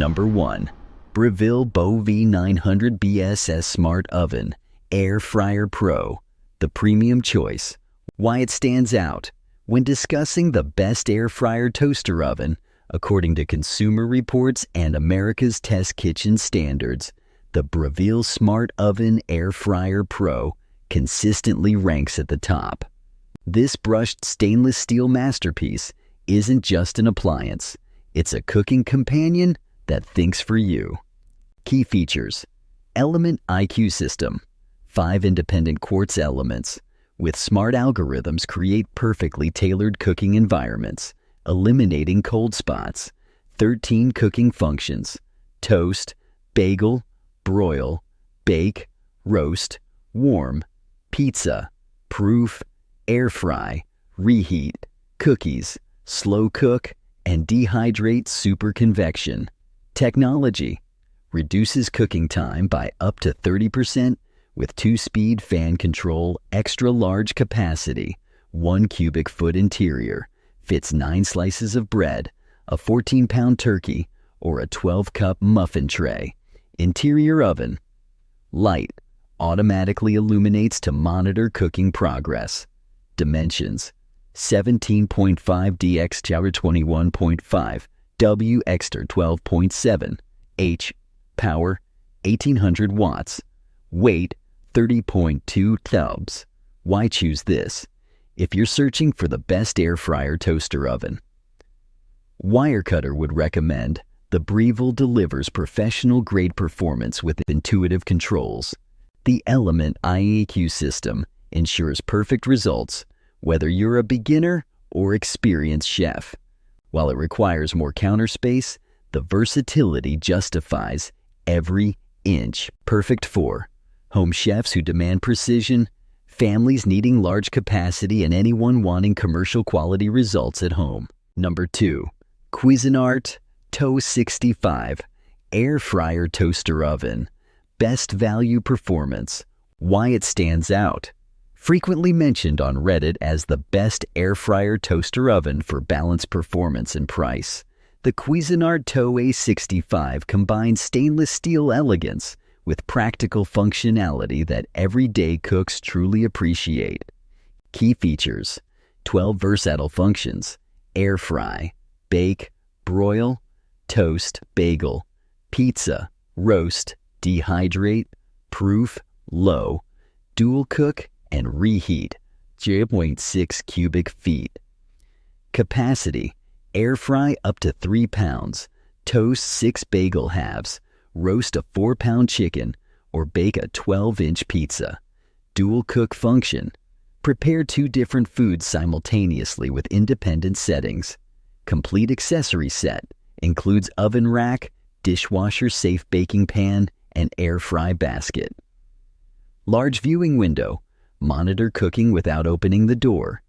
Number 1. Breville V900 BSS Smart Oven Air Fryer Pro, the premium choice. Why it stands out? When discussing the best air fryer toaster oven, according to Consumer Reports and America's Test Kitchen Standards, the Breville Smart Oven Air Fryer Pro consistently ranks at the top. This brushed stainless steel masterpiece isn't just an appliance, it's a cooking companion that thinks for you. Key features: Element IQ system, 5 independent quartz elements with smart algorithms create perfectly tailored cooking environments, eliminating cold spots. 13 cooking functions: toast, bagel, broil, bake, roast, warm, pizza, proof, air fry, reheat, cookies, slow cook, and dehydrate super convection. Technology: reduces cooking time by up to 30% with 2-speed fan control, extra large capacity, 1 cubic foot interior, fits 9 slices of bread, a 14-pound turkey, or a 12-cup muffin tray. Interior oven: light, automatically illuminates to monitor cooking progress. Dimensions: 17.5 dx 21.5 W extra 12.7 H. Power 1800 watts. Weight 30.2 tubs. Why choose this? If you're searching for the best air fryer toaster oven, Wirecutter would recommend. The Breville delivers professional grade performance with intuitive controls. The Element IQ system ensures perfect results whether you're a beginner or experienced chef. While it requires more counter space, the versatility justifies every inch. Perfect for home chefs who demand precision, families needing large capacity, and anyone wanting commercial quality results at home. Number 2. Cuisinart Toast 65 Air Fryer Toaster Oven. Best value performance. Why it stands out? Frequently mentioned on Reddit as the best air fryer toaster oven for balanced performance and price, the Cuisinart A65 combines stainless steel elegance with practical functionality that everyday cooks truly appreciate. Key features: 12 versatile functions: air fry, bake, broil, toast, bagel, pizza, roast, dehydrate, proof, low, dual cook, and reheat, 0.6 cubic feet. Capacity: air fry up to 3 pounds, toast 6 bagel halves, roast a 4-pound chicken, or bake a 12-inch pizza. Dual cook function: prepare 2 different foods simultaneously with independent settings. Complete accessory set includes oven rack, dishwasher safe baking pan, and air fry basket. Large viewing window: monitor cooking without opening the door.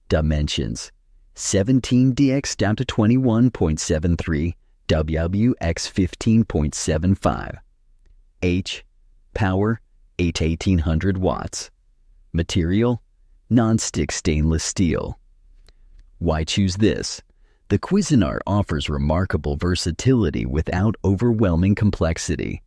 Dimensions: 17 dx down to 21.73 W x 15.75 H. Power 8 to 1800 watts. Material: non-stick stainless steel. Why choose this? The Cuisinart offers remarkable versatility without overwhelming complexity.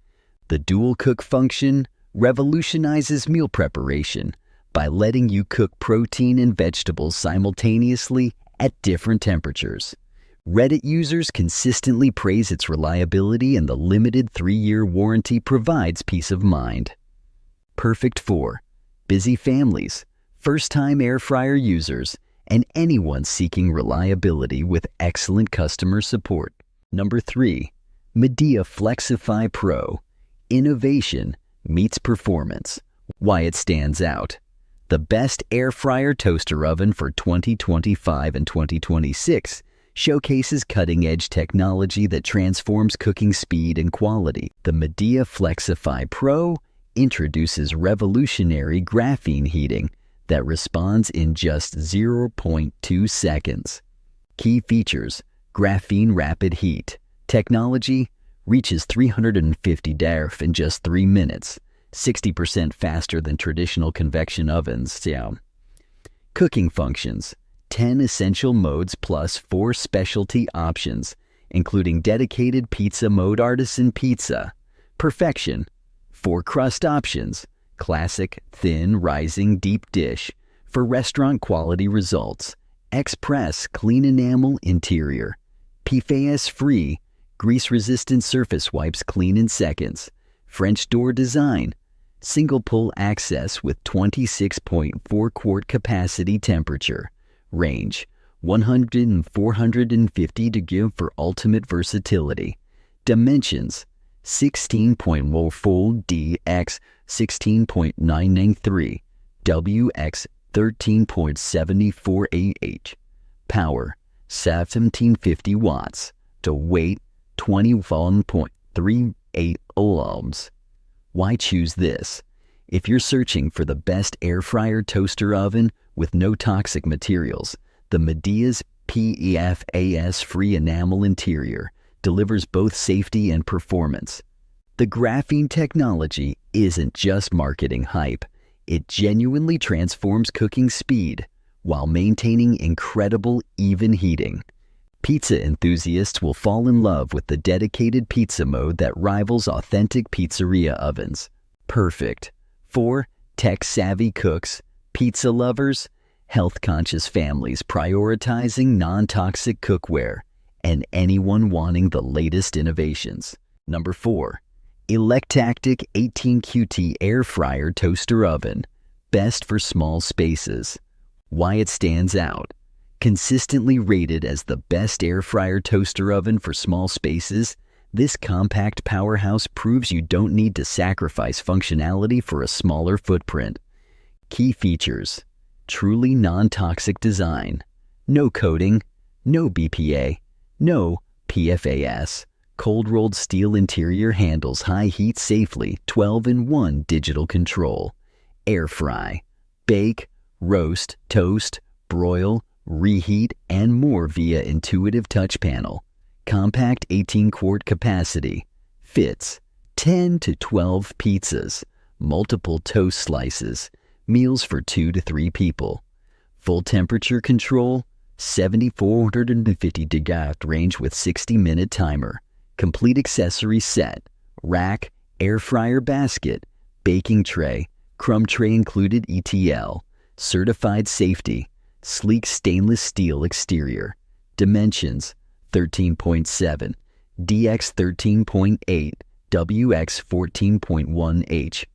The dual cook function revolutionizes meal preparation by letting you cook protein and vegetables simultaneously at different temperatures. Reddit users consistently praise its reliability, and the limited 3-year warranty provides peace of mind. Perfect for busy families, first-time air fryer users, and anyone seeking reliability with excellent customer support. Number 3. Medea Flexify Pro. Innovation meets performance. Why it stands out? The best air fryer toaster oven for 2025 and 2026 showcases cutting-edge technology that transforms cooking speed and quality. The Medea Flexify Pro introduces revolutionary graphene heating that responds in just 0.2 seconds. Key features: graphene rapid heat. Technology reaches 350 degrees in just 3 minutes, 60% faster than traditional convection ovens. Cooking functions: 10 essential modes plus 4 specialty options, including dedicated pizza mode artisan pizza, perfection, 4 crust options, classic, thin, rising, deep dish, for restaurant quality results, express, clean enamel interior, PFAS-free, grease-resistant surface wipes clean in seconds, French door design, single pull access with 26.4 quart capacity temperature, range 100 and 450 to give for ultimate versatility, dimensions 16.0 fold DX 16.993, WX 13.74 AH, power 1750 watts, to weight 21.38 ohms. Why choose this? If you're searching for the best air fryer toaster oven with no toxic materials, the Medea's PFAS-free enamel interior delivers both safety and performance. The graphene technology isn't just marketing hype. It genuinely transforms cooking speed while maintaining incredible even heating. Pizza enthusiasts will fall in love with the dedicated pizza mode that rivals authentic pizzeria ovens. Perfect for tech-savvy cooks, pizza lovers, health-conscious families prioritizing non-toxic cookware, and anyone wanting the latest innovations. Number 4. Electactic 18QT Air Fryer Toaster Oven. Best for small spaces. Why it stands out. Consistently rated as the best air fryer toaster oven for small spaces, this compact powerhouse proves you don't need to sacrifice functionality for a smaller footprint. Key features: truly non-toxic design, no coating, no BPA, no PFAS, cold-rolled steel interior handles high heat safely, 12-in-1 digital control, air fry, bake, roast, toast, broil, reheat, and more via intuitive touch panel. Compact 18-quart capacity. Fits 10 to 12 pizzas, multiple toast slices, meals for 2 to 3 people. Full temperature control, 7450 degrees range with 60-minute timer. Complete accessory set, rack, air fryer basket, baking tray, crumb tray included ETL, certified safety, sleek stainless steel exterior, dimensions 13.7, DX 13.8, WX 14.1 H,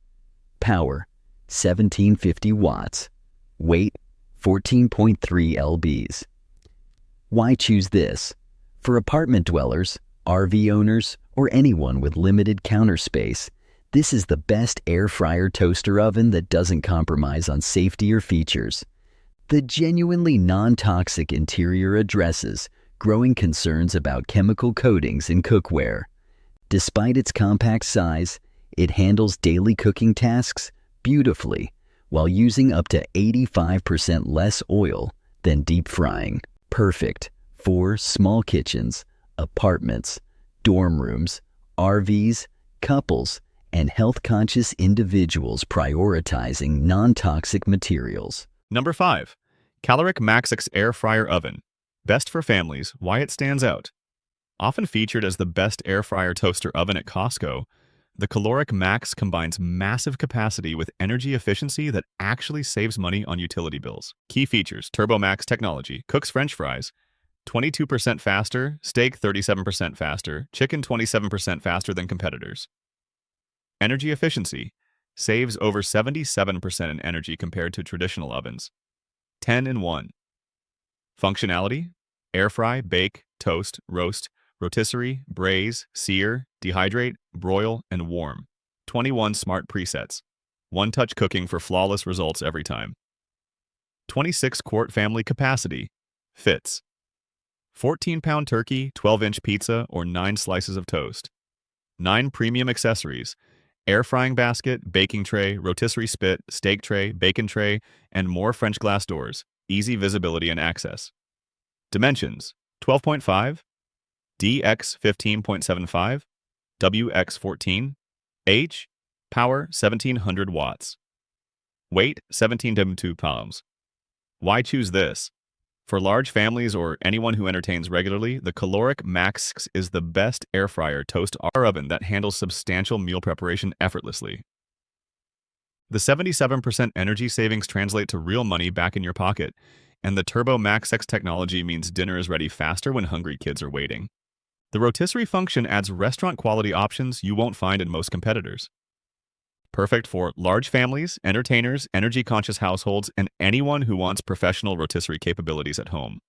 power 1750 watts, weight 14.3 lbs. Why choose this? For apartment dwellers, RV owners, or anyone with limited counter space, this is the best air fryer toaster oven that doesn't compromise on safety or features. The genuinely non-toxic interior addresses growing concerns about chemical coatings in cookware. Despite its compact size, it handles daily cooking tasks beautifully while using up to 85% less oil than deep frying. Perfect for small kitchens, apartments, dorm rooms, RVs, couples, and health-conscious individuals prioritizing non-toxic materials. Number 5. Caloric Maxix Air Fryer Oven. Best for families, why it stands out. Often featured as the best air fryer toaster oven at Costco, the Caloric Max combines massive capacity with energy efficiency that actually saves money on utility bills. Key features: Turbo Max technology, cooks French fries 22% faster, steak 37% faster, chicken 27% faster than competitors. Energy efficiency, saves over 77% in energy compared to traditional ovens. 10-in-1. Functionality: air fry, bake, toast, roast, rotisserie, braise, sear, dehydrate, broil, and warm. 21 smart presets. One-touch cooking for flawless results every time. 26-quart family capacity. Fits 14-pound turkey, 12-inch pizza, or 9 slices of toast. 9 premium accessories: air frying basket, baking tray, rotisserie spit, steak tray, bacon tray, and more French glass doors. Easy visibility and access. Dimensions: 12.5, DX 15.75, WX 14, H, power 1700 watts. Weight 17.2 pounds. Why choose this? For large families or anyone who entertains regularly, the Caloric Max is the best air fryer toast oven that handles substantial meal preparation effortlessly. The 77% energy savings translate to real money back in your pocket, and the Turbo Max X technology means dinner is ready faster when hungry kids are waiting. The rotisserie function adds restaurant-quality options you won't find in most competitors. Perfect for large families, entertainers, energy-conscious households, and anyone who wants professional rotisserie capabilities at home.